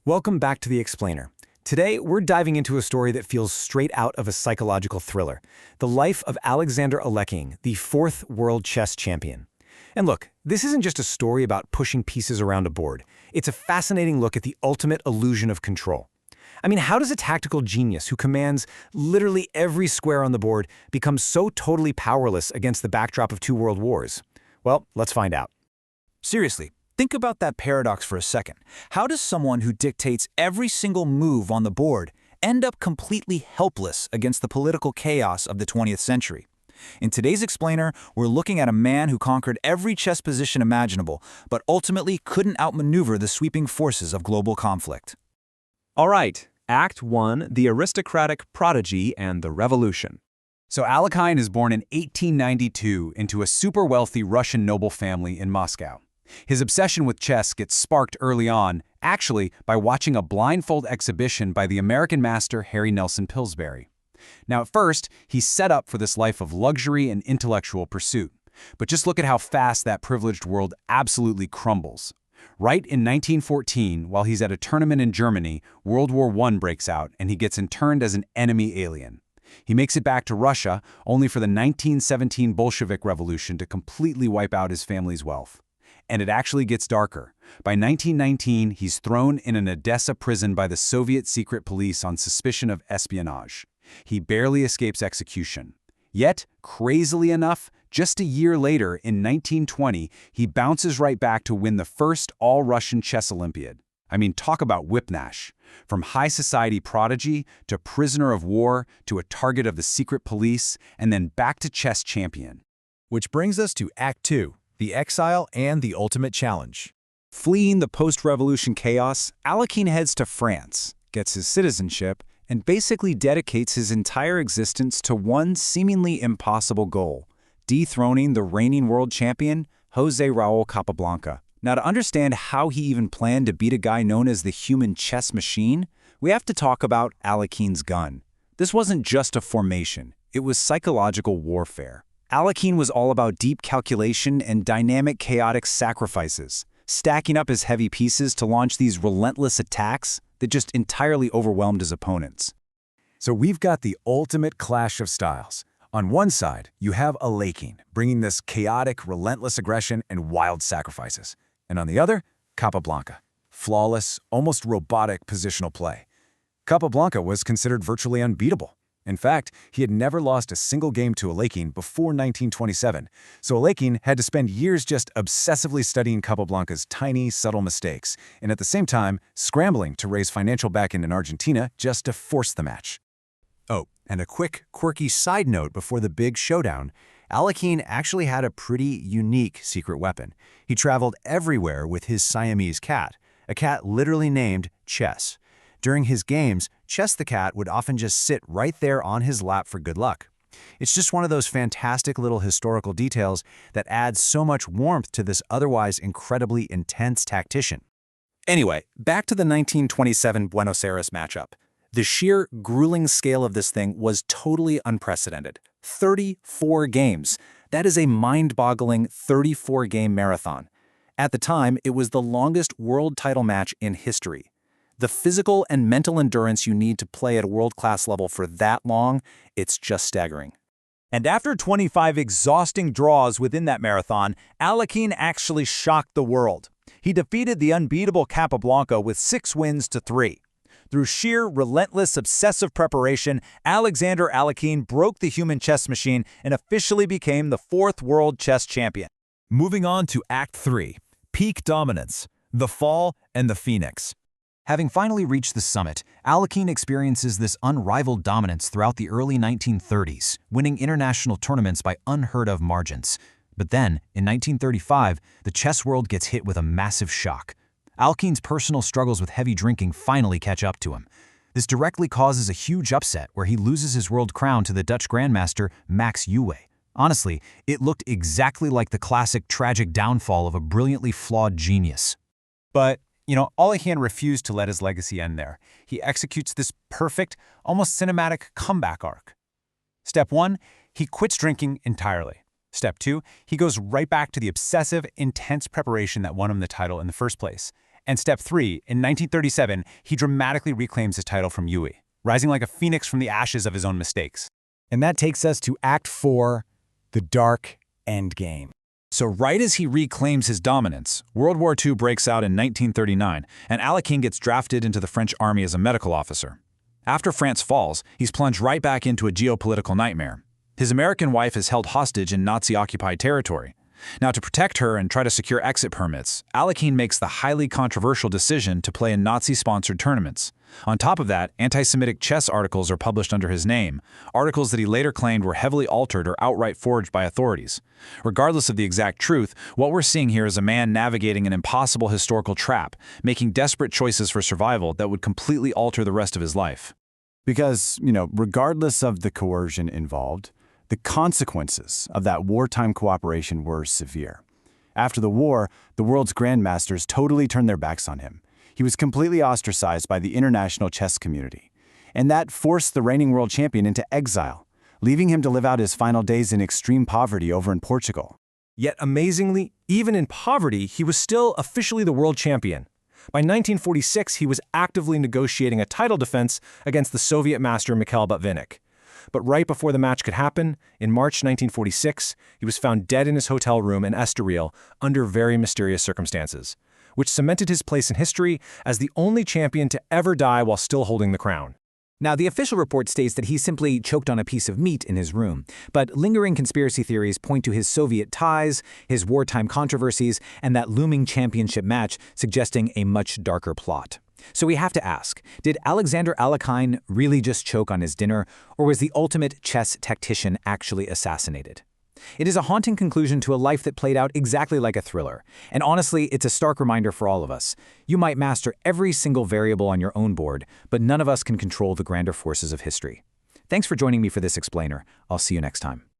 Welcome back to The Explainer. Today, we're diving into a story that feels straight out of a psychological thriller, the life of Alexander Alekhine, the fourth world chess champion. And look, this isn't just a story about pushing pieces around a board. It's a fascinating look at the ultimate illusion of control. I mean, how does a tactical genius who commands literally every square on the board become so totally powerless against the backdrop of two world wars? Well, let's find out. Seriously, think about that paradox for a second. How does someone who dictates every single move on the board end up completely helpless against the political chaos of the 20th century? In today's Explainer, we're looking at a man who conquered every chess position imaginable, but ultimately couldn't outmaneuver the sweeping forces of global conflict. All right, Act 1, The Aristocratic Prodigy and the Revolution. So Alekhine is born in 1892 into a super wealthy Russian noble family in Moscow. His obsession with chess gets sparked early on, actually by watching a blindfold exhibition by the American master Harry Nelson Pillsbury. Now at first, he's set up for this life of luxury and intellectual pursuit. But just look at how fast that privileged world absolutely crumbles. Right in 1914, while he's at a tournament in Germany, World War I breaks out and he gets interned as an enemy alien. He makes it back to Russia, only for the 1917 Bolshevik Revolution to completely wipe out his family's wealth. And it actually gets darker. By 1919, he's thrown in an Odessa prison by the Soviet secret police on suspicion of espionage. He barely escapes execution. Yet, crazily enough, just a year later, in 1920, he bounces right back to win the first all-Russian chess Olympiad. I mean, talk about whiplash. From high society prodigy to prisoner of war to a target of the secret police, and then back to chess champion. Which brings us to Act 2, the exile and the ultimate challenge. Fleeing the post-revolution chaos, Alekhine heads to France, gets his citizenship, and basically dedicates his entire existence to one seemingly impossible goal: dethroning the reigning world champion, José Raúl Capablanca. Now, to understand how he even planned to beat a guy known as the human chess machine, we have to talk about Alekhine's gun. This wasn't just a formation, it was psychological warfare. Alekhine was all about deep calculation and dynamic chaotic sacrifices, stacking up his heavy pieces to launch these relentless attacks that just entirely overwhelmed his opponents. So we've got the ultimate clash of styles. On one side, you have Alekhine, bringing this chaotic, relentless aggression and wild sacrifices. And on the other, Capablanca, flawless, almost robotic positional play. Capablanca was considered virtually unbeatable. In fact, he had never lost a single game to Alekhine before 1927, so Alekhine had to spend years just obsessively studying Capablanca's tiny, subtle mistakes, and at the same time, scrambling to raise financial backing in Argentina just to force the match. Oh, and a quick, quirky side note before the big showdown, Alekhine actually had a pretty unique secret weapon. He traveled everywhere with his Siamese cat, a cat literally named Chess. During his games, Chess the cat would often just sit right there on his lap for good luck. It's just one of those fantastic little historical details that adds so much warmth to this otherwise incredibly intense tactician. Anyway, back to the 1927 Buenos Aires matchup. The sheer, grueling scale of this thing was totally unprecedented. 34 games. That is a mind-boggling 34-game marathon. At the time, it was the longest world title match in history. The physical and mental endurance you need to play at a world-class level for that long, it's just staggering. And after 25 exhausting draws within that marathon, Alekhine actually shocked the world. He defeated the unbeatable Capablanca with 6 wins to 3. Through sheer, relentless, obsessive preparation, Alexander Alekhine broke the human chess machine and officially became the 4th world chess champion. Moving on to Act 3, peak dominance, the fall and the phoenix. Having finally reached the summit, Alekhine experiences this unrivaled dominance throughout the early 1930s, winning international tournaments by unheard-of margins. But then, in 1935, the chess world gets hit with a massive shock. Alekhine's personal struggles with heavy drinking finally catch up to him. This directly causes a huge upset where he loses his world crown to the Dutch Grandmaster Max Euwe. Honestly, it looked exactly like the classic tragic downfall of a brilliantly flawed genius. But Alekhine refused to let his legacy end there. He executes this perfect, almost cinematic comeback arc. Step 1, he quits drinking entirely. Step 2, he goes right back to the obsessive, intense preparation that won him the title in the first place. And step 3, in 1937, he dramatically reclaims his title from Yui, rising like a phoenix from the ashes of his own mistakes. And that takes us to Act 4, the dark endgame. So right as he reclaims his dominance, World War II breaks out in 1939, and Alekhine gets drafted into the French army as a medical officer. After France falls, he's plunged right back into a geopolitical nightmare. His American wife is held hostage in Nazi-occupied territory. Now, to protect her and try to secure exit permits, Alekhine makes the highly controversial decision to play in Nazi-sponsored tournaments. On top of that, anti-Semitic chess articles are published under his name, articles that he later claimed were heavily altered or outright forged by authorities. Regardless of the exact truth, what we're seeing here is a man navigating an impossible historical trap, making desperate choices for survival that would completely alter the rest of his life. Because, regardless of the coercion involved, the consequences of that wartime cooperation were severe. After the war, the world's grandmasters totally turned their backs on him. He was completely ostracized by the international chess community. And that forced the reigning world champion into exile, leaving him to live out his final days in extreme poverty over in Portugal. Yet amazingly, even in poverty, he was still officially the world champion. By 1946, he was actively negotiating a title defense against the Soviet master Mikhail Botvinnik. But right before the match could happen, in March 1946, he was found dead in his hotel room in Estoril under very mysterious circumstances, which cemented his place in history as the only champion to ever die while still holding the crown. Now, the official report states that he simply choked on a piece of meat in his room, but lingering conspiracy theories point to his Soviet ties, his wartime controversies, and that looming championship match suggesting a much darker plot. So we have to ask, did Alexander Alekhine really just choke on his dinner, or was the ultimate chess tactician actually assassinated? It is a haunting conclusion to a life that played out exactly like a thriller, and honestly, it's a stark reminder for all of us. You might master every single variable on your own board, but none of us can control the grander forces of history. Thanks for joining me for this explainer. I'll see you next time.